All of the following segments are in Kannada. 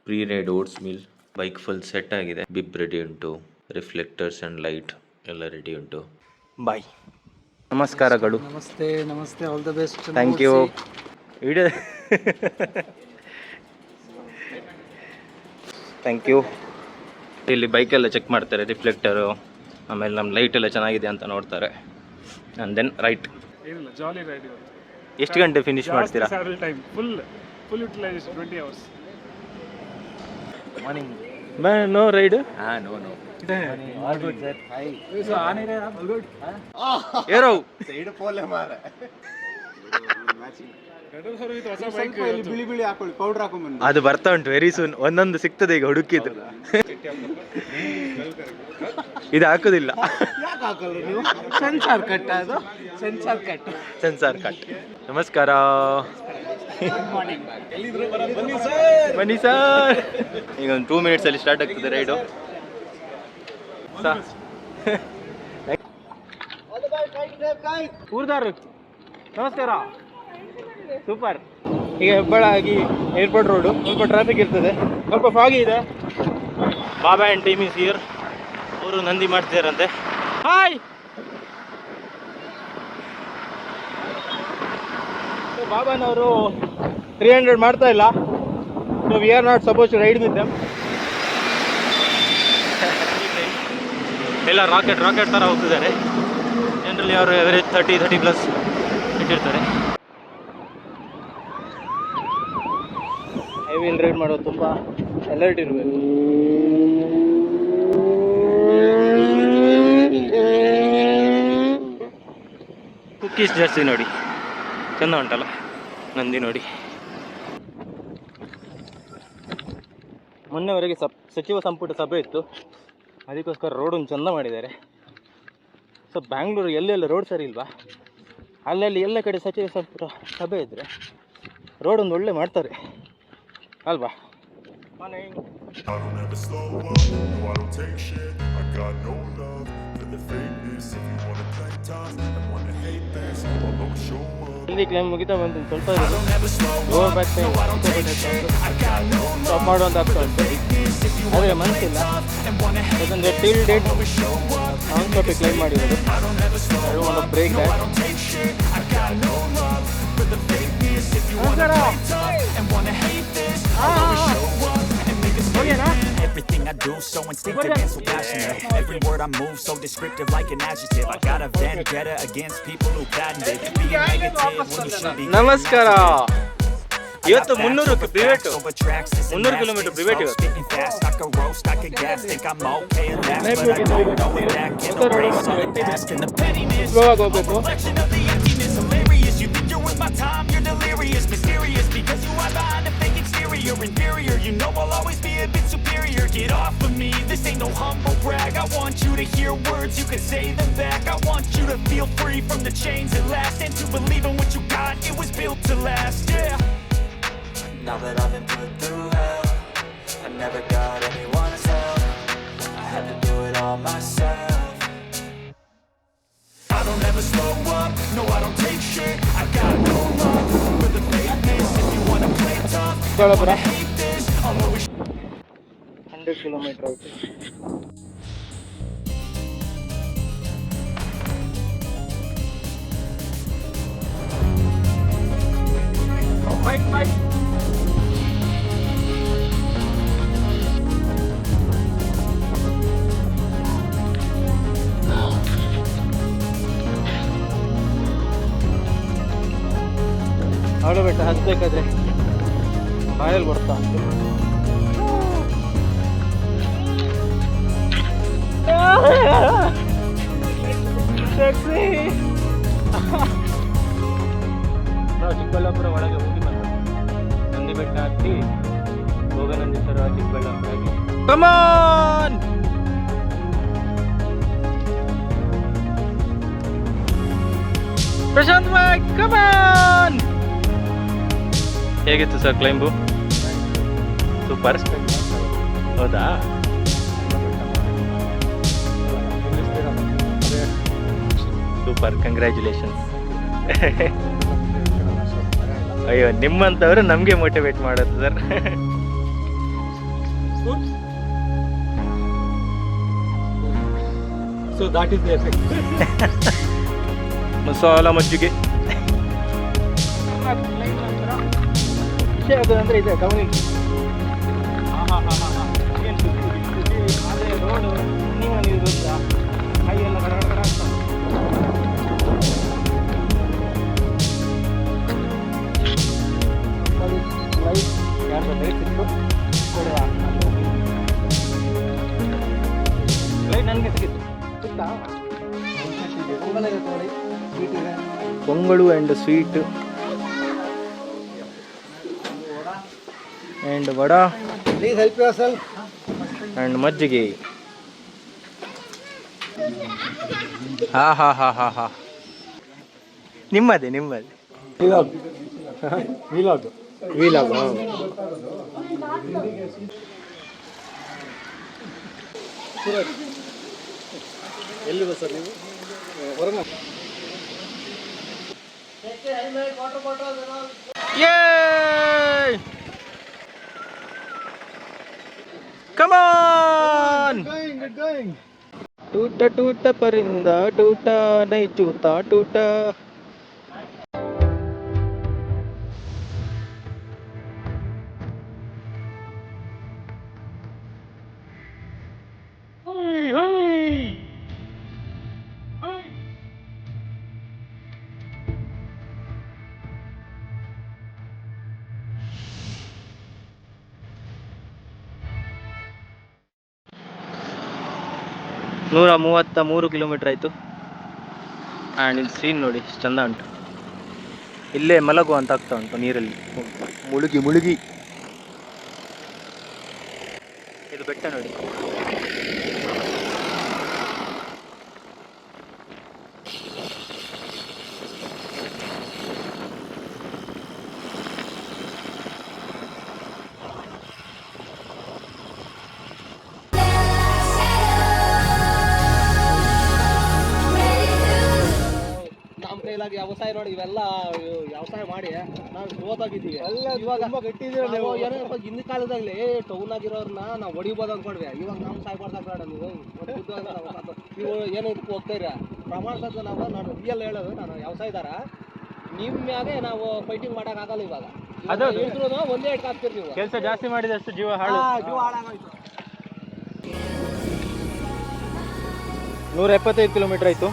Pre-raid oats meal. Bike full set ಆಗಿದೆ. ಬಿಬ್ ರೆಡಿ ಉಂಟು, ರಿಫ್ಲೆಕ್ಟರ್ಸ್ ಅಂಡ್ ಲೈಟ್ ಎಲ್ಲ ರೆಡಿ ಉಂಟು. ಬಾಯ್, ನಮಸ್ಕಾರಗಳು. ನಮಸ್ತೆ ನಮಸ್ತೆ, all the best. Thank you. Video thank you. ಇಲ್ಲಿ ಬೈಕೆಲ್ಲ ಚೆಕ್ ಮಾಡ್ತಾರೆ, ರಿಫ್ಲೆಕ್ಟರು, ಆಮೇಲೆ ನಮ್ಮ ಲೈಟ್ ಎಲ್ಲ ಚೆನ್ನಾಗಿದೆ ಅಂತ ನೋಡ್ತಾರೆ. And then right. ಏನಿಲ್ಲ, ಜಾಲಿ ರೈಡ್. ಎಷ್ಟು ಗಂಟೆ ಫಿನಿಶ್ ಮಾಡ್ತೀರಾ? Saddle time full utilisation 20 hours. Morning no ride. No all good sir. Hi so on ಇದೆ ಆಲ್ ಗುಡ್. ಏರೋ ಸೈಡ್ ಪೋಲೆ ಮಾರ ಹೊಸ ಬೈಕ್ ಬಿಳಿ ಬಿಳಿ ಹಾಕೊಳ್ಳಿ, ಪೌಡರ್ ಹಾಕೊಂಡ್ ಬನ್ನಿ. ಅದು ಬರ್ತಾ ಉಂಟು ವೆರಿ ಸೂನ್. ಒಂದೊಂದು ಸಿಗ್ತದೆ ಈಗ ಹುಡುಕಿದ್ದು. ಇದು ಹಾಕೋದಿಲ್ಲ. ಯಾಕೆ ಹಾಕಲ್ಲ ನೀವು? ಸೆನ್ಸಾರ್ ಕಟ್, ಅದು ಸೆನ್ಸಾರ್ ಕಟ್. Censor cut. ನಮಸ್ಕಾರ. ಬನ್ನಿ ಸರ್. ಈಗ ಒಂದು 2 minutes ಅಲ್ಲಿ ಸ್ಟಾರ್ಟ್ ಆಗ್ತದೆ ರೈಡು. ಊರ್ದಾರ್ ನಮಸ್ಕಾರ. ಸೂಪರ್. ಈಗ ಹೆಬ್ಬಾಳ ಆಗಿ ಏರ್ಪೋರ್ಟ್ ರೋಡು, ಸ್ವಲ್ಪ ಟ್ರಾಫಿಕ್ ಇರ್ತದೆ, ಸ್ವಲ್ಪ ಫಾಗಿ ಇದೆ. Baba and team is here. ಅವರು ನಂದಿ ಮಾಡ್ತಿದಾರಂತೆ. ಹಾಯ್. ಬಾಬಾನವರು 300 ಮಾಡ್ತಾ ಇಲ್ಲ. So we are not suppose to ride with them. ಎಲ್ಲ ರಾಕೆಟ್ ಥರ ಹೋಗ್ತಿದ್ದಾರೆ. ಜನರಲಿ ಅವರು ಎವರೇಜ್ 30+ ಇಟ್ಟಿರ್ತಾರೆ. ಹೆವಿಲ್ ರೈಡ್ ಮಾಡೋದು ತುಂಬ ಅಲರ್ಟ್ ಇರಬೇಕು. ಕುಕ್ಕೀಸ್ ಜಾಸ್ತಿ ನೋಡಿ, ಚೆಂದ ಉಂಟಲ್ಲ ನಂದಿ ನೋಡಿ. ಮೊನ್ನೆವರೆಗೆ ಸಚಿವ ಸಂಪುಟ ಸಭೆ ಇತ್ತು, ಅದಕ್ಕೋಸ್ಕರ ರೋಡನ್ನು ಚೆಂದ ಮಾಡಿದ್ದಾರೆ. ಸೊ ಬ್ಯಾಂಗ್ಳೂರು ಎಲ್ಲೆಲ್ಲ ರೋಡ್ ಸರಿ ಇಲ್ವಾ, ಅಲ್ಲಲ್ಲಿ ಎಲ್ಲ ಕಡೆ ಸಚಿವ ಸಂಪುಟ ಸಭೆ ಇದ್ದರೆ ರೋಡೊಂದು ಒಳ್ಳೆ ಮಾಡ್ತಾರೆ ಅಲ್ವಾ? ಇಲ್ಲಿ ಕ್ಲೈಮ್ ಮುಗಿತಾ ಬಂತು, ಸ್ವಲ್ಪ ಲೋವರ್ ಬ್ಯಾಕ್ ಪೇನ್ ಸ್ಟಾಪ್ ಮಾಡುವಂತ ಆಗ್ತಾ ಉಂಟು. ಆದರೆ ಮನಸ್ಸಿಲ್ಲ, ಯಾಕಂದರೆ till date non stop climb ಮಾಡಿರೋದು. ಒಂದು break Everything I do so instinctive and so passionate. Every word I move so descriptive like an adjective. I got a vendetta against people who patented being negative when you should be. ನಮಸ್ಕಾರ. ಇವತ್ತು 300 ಕಿಲೋಮೀಟರ್ ಪ್ರಿವೇಟ್ ಇವತ್ತು. ಇವಾಗ ಹೋಗ್ಬೇಕು. You're inferior, you know I'll always be a bit superior. Get off of me, this ain't no humble brag. I want you to hear words, you can say them back. I want you to feel free from the chains at last, and to believe in what you got, it was built to last, yeah. Now that I've been put through hell, I never got anyone's help, I had to do it all myself. I don't ever slow up, no I don't take shit, I got no love for the fakeness. If you wanna play tough, I hate this, I'll always 100 kilometre ಆಯ್ತು. ಅವಳು ಬೆಟ್ಟ ಹತ್ಬೇಕಾದ್ರೆ ಬಾಯಲ್ಲಿ ಬರ್ತಾ ಉಂಟು. ನಾವು ಚಿಕ್ಕಬಳ್ಳಾಪುರ ಒಳಗೆ ಹೋಗಿ ಬಂದ ನಂದಿ ಬೆಟ್ಟ ಹತ್ತಿ ಹೋಗನಂದೀಶ್ವರ ಚಿಕ್ಕಬಳ್ಳಾಪುರ ಆಗಿ. ಕಮಾನ್ ಪ್ರಶಾಂತ್ ಬಾಯ್, ಕಮಾನ್. ಹೇಗಿತ್ತು ಸರ್ ಕ್ಲೈಂಬು? ಸೂಪರ್. ಹೌದಾ? Super, congratulations. ಅಯ್ಯೋ, ನಿಮ್ಮಂಥವ್ರು ನಮಗೆ ಮೋಟಿವೇಟ್ ಮಾಡೋದು sir. So that is the effect. Masala ಮಜ್ಜಿಗೆ ವಿಷಯ ಅಂದರೆ ಇದೆ ಡೌನಿಂಗ್. ಏನು ಸುದ್ದಿ ಅದೇ ರೋಡು ನೀವು ಗೊತ್ತಾ ಕೈ ಎಲ್ಲ ಕಡ ಕಡ ಆಗ್ತದೆ. ಲೈಟ್ ಯಾರ್ದು ಲೈಟ್ ಸಿಕ್ತು ಕೊಡುವ ಲೈಟ್ ನನಗೆ ಸಿಕ್ಕಿತ್ತು ಗೊತ್ತಾ. Pongal and sweet and vada please help your self and ಮಜ್ಜಿಗೆ. ಹಾ ಹಾ ಹಾ ಹಾ ಹಾ ನಿಮ್ಮದೇ ವಿಲಾಗ್ ವಿಲಾಗ್ ವೀಲಾಗ್. ಎಲ್ಲಿದೆ ಸರ್ ನೀವು? ಹೊರಗೆ Come on! going. ಟೂಟ ಟೂಟ ಪರಿಂದ ಟೂಟ ನೈ ಚೂತ ಟೂಟ. ನೂರ 33 ಕಿಲೋಮೀಟರ್ ಆಯಿತು. ಆ್ಯಂಡ್ ಇಲ್ಲಿ ಸೀನ್ ನೋಡಿ ಎಷ್ಟು ಚಂದ ಉಂಟು. ಇಲ್ಲೇ ಮಲಗು ಅಂತ ಆಗ್ತಾ ಉಂಟು ನೀರಲ್ಲಿ ಮುಳುಗಿ ಮುಳುಗಿ. ಇದು ಬೆಟ್ಟ ನೋಡಿ. ನಮ್ಮ ಕೈಲಾಗಿ ವ್ಯವಸಾಯ ನೋಡಿ, ಇವೆಲ್ಲ ವ್ಯವಸಾಯ ಮಾಡಿ ನಾವು ಸೋತಾಗಿದ್ದೀವಿ. ಇವಾಗ ಏನಪ್ಪ ಹಿಂದಿನ ಕಾಲದಾಗಲಿ ಟೌನ್ ಆಗಿರೋರ್ನ ನಾವು ಹೊಡಿಬೋದು ಅಂದ್ಕೊಂಡ್ವಿ. ಇವಾಗ ನಾವು ಸಾಯ್ಬಾರ್ದಾಗ ಬೇಡ, ನೀವು ನೀವು ಏನೋ ಇದಕ್ಕೆ ಹೋಗ್ತಾಯಿರ ಪ್ರಮಾಣದ ನಾವು ನಾನು ರಿಯಲ್ ಹೇಳೋದು, ನಾನು ವ್ಯವಸಾಯದಾರ ನಿಮ್ಮ ಮ್ಯಾಗೆ ನಾವು ಫೈಟಿಂಗ್ ಮಾಡೋಕ್ಕಾಗಲ್ಲ. ಇವಾಗ ಹೇಳಿದ್ರು ಒಂದೇ ಇಟ್ಕೆ ಹಾಕ್ತೀರಿ ನೀವು. ಕೆಲಸ ಜಾಸ್ತಿ ಮಾಡಿದಷ್ಟು ಜೀವ ಹಾಳು. ಜೀವ ಹಾಳಾಗೋಯ್ತು. 175 ಕಿಲೋಮೀಟರ್ ಆಯಿತು.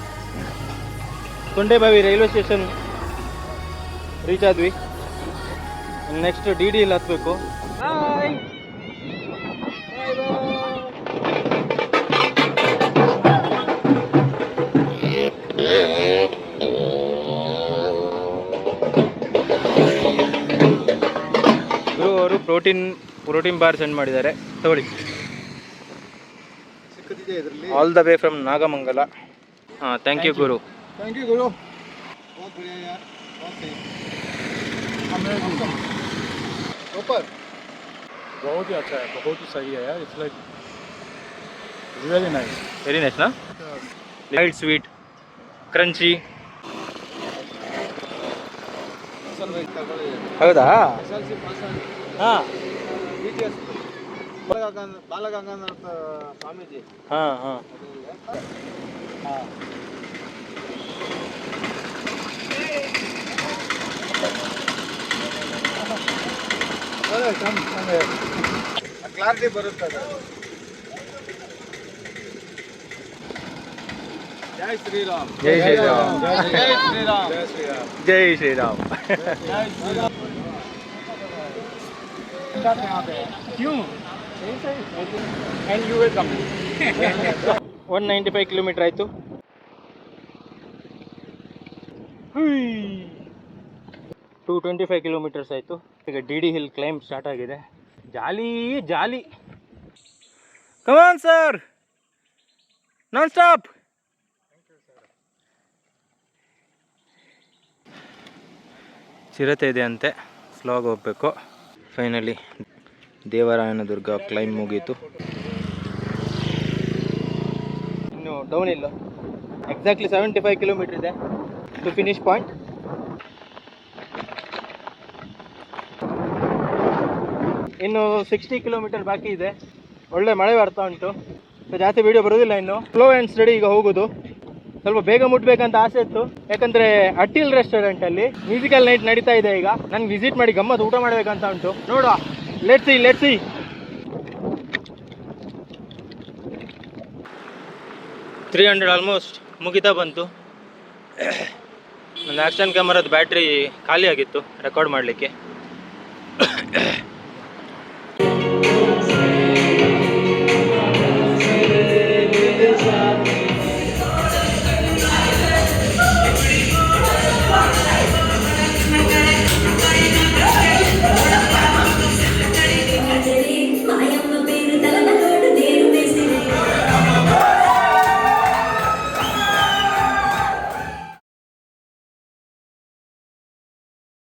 ತೊಂಡೆಬಾವಿ ರೈಲ್ವೆ ಸ್ಟೇಷನ್ ರೀಚ್ ಆದ್ವಿ. ನೆಕ್ಸ್ಟ್ DD ಇಲ್ಲಿ ಹತ್ಬೇಕು. ಗುರು ಅವರು ಪ್ರೋಟೀನ್ ಬಾರ್ ಸೆಂಡ್ ಮಾಡಿದ್ದಾರೆ, ತಗೊಳ್ಳಿ. All the way from Nagamangala. ಹಾಂ, ಥ್ಯಾಂಕ್ ಯು ಗುರು. थैंक यू गुरु, बहुत बढ़िया यार, बहुत सही, ऊपर बहुत ही अच्छा है, बहुत ही सही है यार. It's like very nice. Very nice ನಾ? Light sweet crunchy. ಹೌದಾ? SLC ಪಾಸ್ ಆಗಿ ಹಾಂ BTS ಬಾಲಗಂಗಾಧರ ಸ್ವಾಮೀಜಿ. ಹಾಂ ಹಾಂ ಹಾಂ ಕ್ಲಾರಿಟಿ ಬರುತ್ತದೆ. ಜೈ ಶ್ರೀರಾಮ್, ಜೈ ಶ್ರೀರಾಮ್, ಜೈ ಶ್ರೀರಾಮ್, ಜೈ ಶ್ರೀರಾಮ್, ಜೈ ಶ್ರೀರಾಮ್. क्यों? And you will come. 195 kilometre ಆಯಿತು. 225 ಕಿಲೋಮೀಟರ್ಸ್ ಆಯಿತು. ಈಗ DD ಹಿಲ್ ಕ್ಲೈಂಬ್ ಸ್ಟಾರ್ಟ್ ಆಗಿದೆ. Jolly jolly. Come on sir, non stop. ಚಿರತೆ ಇದೆ ಅಂತೆ, ಸ್ಲಾಗ್ ಹೋಗಬೇಕು. ಫೈನಲಿ ದೇವರಾಯನದುರ್ಗ ಕ್ಲೈಂಬ್ ಮುಗೀತು. ಇನ್ನು ಡೌನ್ ಇಲ್ಲ. ಎಕ್ಸಾಕ್ಟ್ಲಿ 75 ಕಿಲೋಮೀಟರ್ ಇದೆ ಟು ಫಿನಿಶ್ ಪಾಯಿಂಟ್. ಇನ್ನು 60 ಕಿಲೋಮೀಟರ್ ಬಾಕಿ ಇದೆ. ಒಳ್ಳೆ ಮಳೆ ಬರ್ತಾ ಉಂಟು. ಸೊ ಜಾಸ್ತಿ ವಿಡಿಯೋ ಬರೋದಿಲ್ಲ ಇನ್ನು. ಸ್ಲೋ ಆ್ಯಂಡ್ ಸ್ಟಡಿ ಈಗ ಹೋಗೋದು. ಸ್ವಲ್ಪ ಬೇಗ ಮುಟ್ಬೇಕಂತ ಆಸೆ ಇತ್ತು, ಯಾಕಂದ್ರೆ ಅಟ್ಟಿಲ್ ರೆಸ್ಟೋರೆಂಟ್ ಅಲ್ಲಿ ಮ್ಯೂಸಿಕಲ್ ನೈಟ್ ನಡೀತಾ ಇದೆ ಈಗ. ನನ್ಗೆ ವಿಸಿಟ್ ಮಾಡಿ ಗಮ್ಮತ್ ಊಟ ಮಾಡ್ಬೇಕಂತ ಉಂಟು. ನೋಡುವ, ಲೆಟ್ಸ್ ಸಿ 300 ಆಲ್ಮೋಸ್ಟ್ ಮುಗಿತಾ ಬಂತು. ನನ್ನ ಆ್ಯಕ್ಷನ್ ಕ್ಯಾಮರಾದ ಬ್ಯಾಟ್ರಿ ಖಾಲಿ ಆಗಿತ್ತು ರೆಕಾರ್ಡ್ ಮಾಡಲಿಕ್ಕೆ.